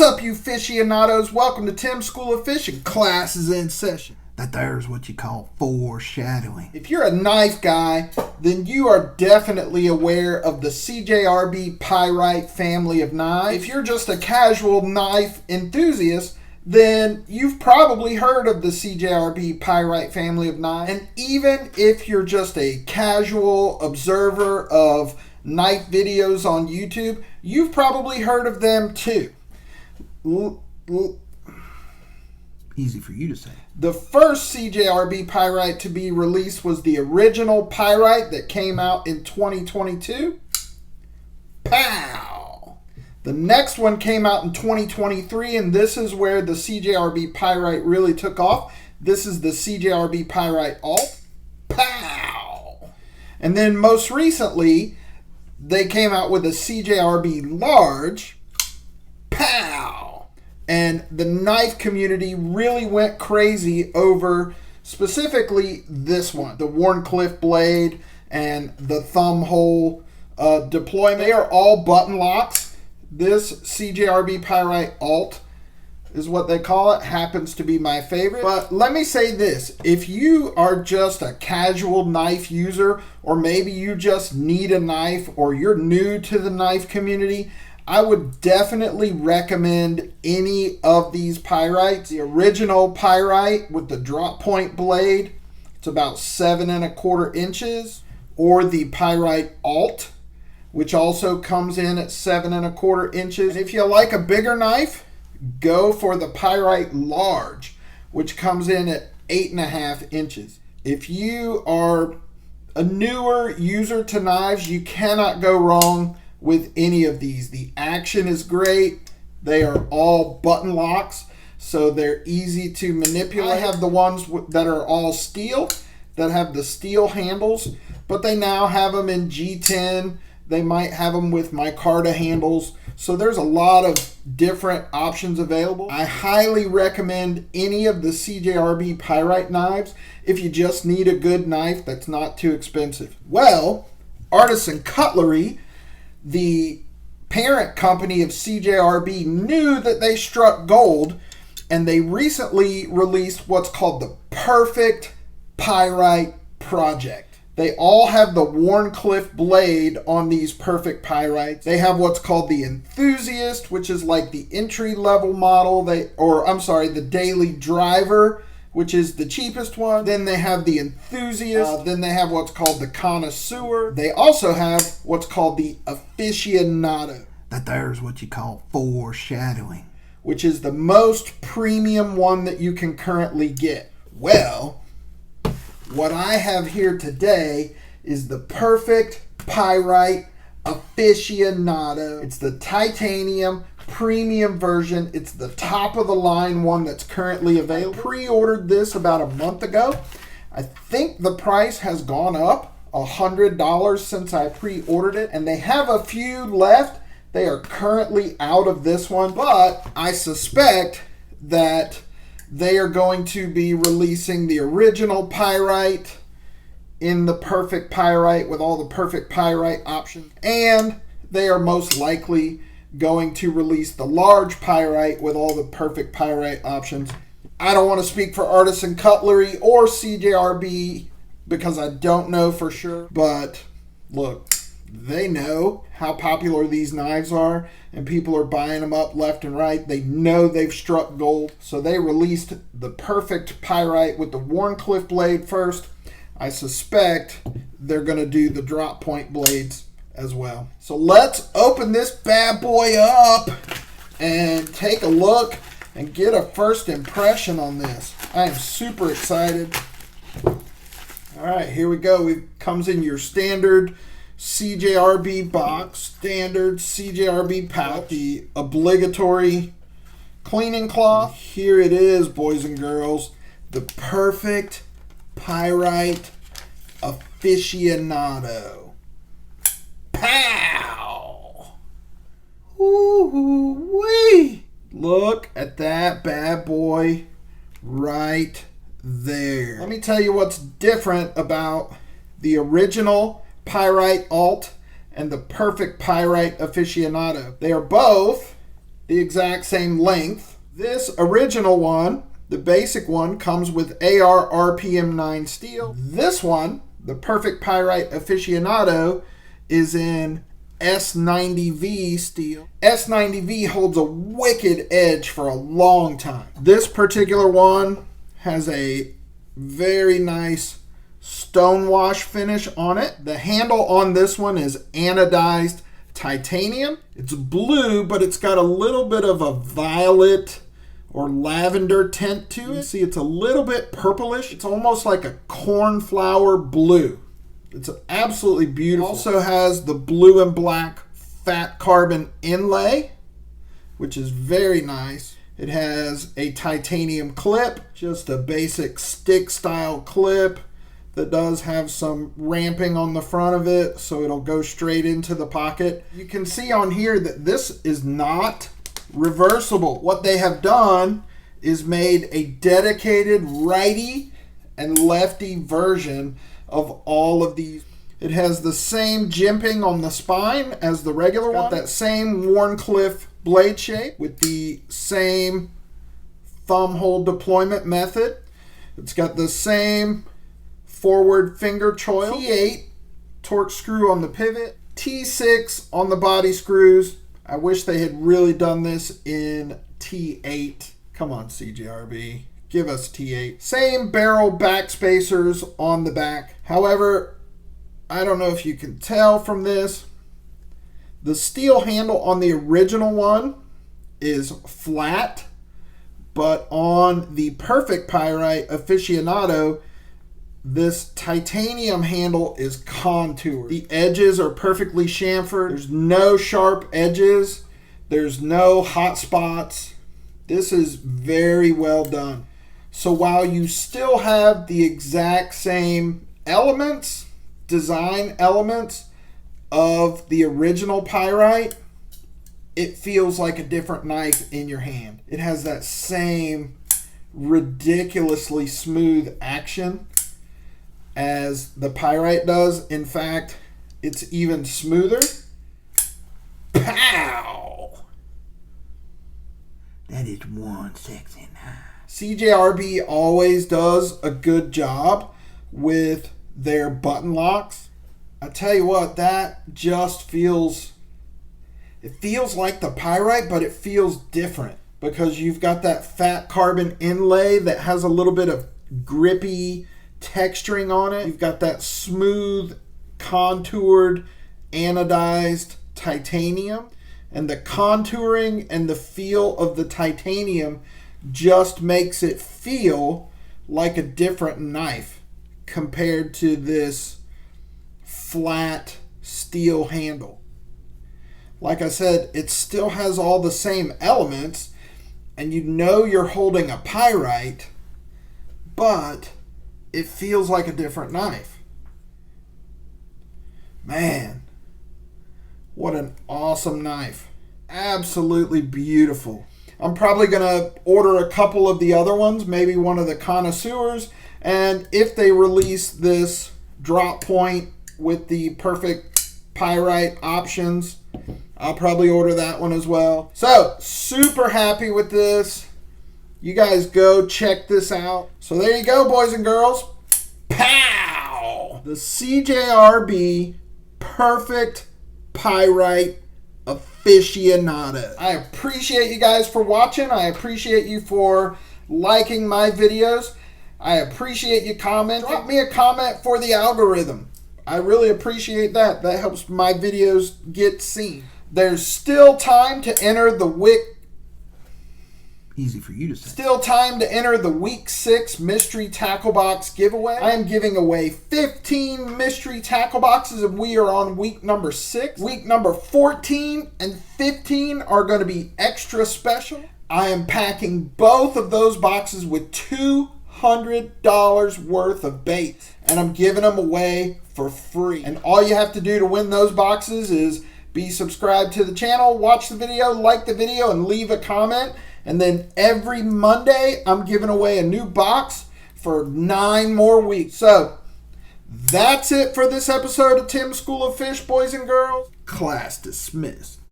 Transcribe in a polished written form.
What's up, you aficionados? Welcome to Tim's School of Fishing. Class is in session. That there's what you call foreshadowing. If you're a knife guy, then you are definitely aware of the CJRB PYRITE family of knives. If you're just a casual knife enthusiast, then you've probably heard of the CJRB PYRITE family of knives. And even if you're just a casual observer of knife videos on YouTube, you've probably heard of them too. Easy for you to say. The first CJRB PYRITE to be released was the original PYRITE that came out in 2022. Pow! The next one came out in 2023, and this is where the CJRB PYRITE really took off. This is the CJRB PYRITE Alt. Pow! And then most recently, they came out with a CJRB Large. Pow! And the knife community really went crazy over specifically this one, the Wharncliffe blade and the thumb hole deployment. They are all button locks. This CJRB PYRITE Alt is what they call it. Happens to be my favorite. But let me say this. If you are just a casual knife user, or maybe you just need a knife, or you're new to the knife community, I would definitely recommend any of these PYRITEs. The original PYRITE with the drop point blade, it's about 7 1/4 inches, or the PYRITE Alt, which also comes in at 7 1/4 inches. If you like a bigger knife, go for the PYRITE Large, which comes in at 8 1/2 inches. If you are a newer user to knives, you cannot go wrong with any of these. The action is great. They are all button locks, so they're easy to manipulate. I have the ones that are all steel, that have the steel handles, but they now have them in G10. They might have them with micarta handles. So there's a lot of different options available. I highly recommend any of the CJRB PYRITE knives if you just need a good knife that's not too expensive. Well, Artisan Cutlery, the parent company of CJRB, knew that they struck gold, and they recently released what's called the Perfect PYRITE Project. They all have the Wharncliffe blade on these Perfect PYRITEs. They have what's called the Enthusiast, which is like the entry-level model, the Daily Driver, which is the cheapest one. Then they have the Enthusiast. Then they have what's called the Connoisseur. They also have what's called the Aficionado. That there's what you call foreshadowing, which is the most premium one that you can currently get. Well, what I have here today is the Perfect PYRITE Aficionado. It's the titanium premium version. It's the top of the line one that's currently available. I pre-ordered this about a month ago. I think the price has gone up $100 since I pre-ordered it, and they have a few left. They are currently out of this one, but I suspect that they are going to be releasing the original PYRITE in the Perfect PYRITE with all the Perfect PYRITE options, and they are most likely going to release the Large PYRITE with all the Perfect PYRITE options. I don't want to speak for Artisan Cutlery or CJRB because I don't know for sure, but look, they know how popular these knives are, and people are buying them up left and right. They know they've struck gold, so they released the Perfect PYRITE with the Wharncliffe blade first. I suspect they're going to do the drop point blades as well. So let's open this bad boy up and take a look and get a first impression on this. I am super excited. All right, here we go. It comes in your standard CJRB box, standard CJRB pouch, the obligatory cleaning cloth. Here it is, boys and girls, the Perfect PYRITE Aficionado. Pow! Ooh-wee! Look at that bad boy right there. Let me tell you what's different about the original PYRITE Alt and the Perfect PYRITE Aficionado. They are both the exact same length. This original one, the basic one, comes with AR RPM 9 steel. This one, the Perfect Pyrite Aficionado, is in S90V steel. S90V holds a wicked edge for a long time. This particular one has a very nice stonewash finish on it. The handle on this one is anodized titanium. It's blue, but it's got a little bit of a violet or lavender tint to it. See, it's a little bit purplish. It's almost like a cornflower blue. It's absolutely beautiful. It also has the blue and black fat carbon inlay, which is very nice. It has a titanium clip, just a basic stick style clip that does have some ramping on the front of it, so it'll go straight into the pocket. You can see on here that this is not reversible. What they have done is made a dedicated righty and lefty version of all of these. It has the same jimping on the spine as the regular one. Got that same Wharncliffe blade shape with the same thumb hole deployment method. It's got the same forward finger choil. T8 Torx screw on the pivot. T6 on the body screws. I wish they had really done this in T8. Come on, CJRB. Give us T8. Same barrel back spacers on the back. However, I don't know if you can tell from this, the steel handle on the original one is flat, but on the Perfect Pyrite Aficionado, this titanium handle is contoured. The edges are perfectly chamfered. There's no sharp edges. There's no hot spots. This is very well done. So while you still have the exact same elements, design elements of the original Pyrite, it feels like a different knife in your hand. It has that same ridiculously smooth action as the Pyrite does. In fact, it's even smoother. Pow! That is one sexy knife. CJRB always does a good job with their button locks. I tell you what, that just feels, it feels like the Pyrite, but it feels different because you've got that fat carbon inlay that has a little bit of grippy texturing on it. You've got that smooth, contoured, anodized titanium, and the contouring and the feel of the titanium just makes it feel like a different knife compared to this flat steel handle. Like I said, it still has all the same elements, and you know you're holding a Pyrite, but it feels like a different knife. Man, what an awesome knife. Absolutely beautiful. I'm probably going to order a couple of the other ones, maybe one of the connoisseurs, and if they release this drop point with the Perfect Pyrite options, I'll probably order that one as well. So, super happy with this. You guys go check this out. So there you go, boys and girls. Pow! The CJRB Perfect Pyrite Aficionado. I appreciate you guys for watching. I appreciate you for liking my videos. I appreciate you commenting. Drop me a comment for the algorithm. I really appreciate that. That helps my videos get seen. There's still time to enter the Easy for you to say. Still time to enter the Week 6 Mystery Tackle Box giveaway. I am giving away 15 mystery tackle boxes, and we are on week number 6. Week number 14 and 15 are going to be extra special. I am packing both of those boxes with $200 worth of baits, and I'm giving them away for free. And all you have to do to win those boxes is be subscribed to the channel, watch the video, like the video, and leave a comment. And then every Monday, I'm giving away a new box for 9 more weeks. So, that's it for this episode of Tim's School of Fish, boys and girls. Class dismissed.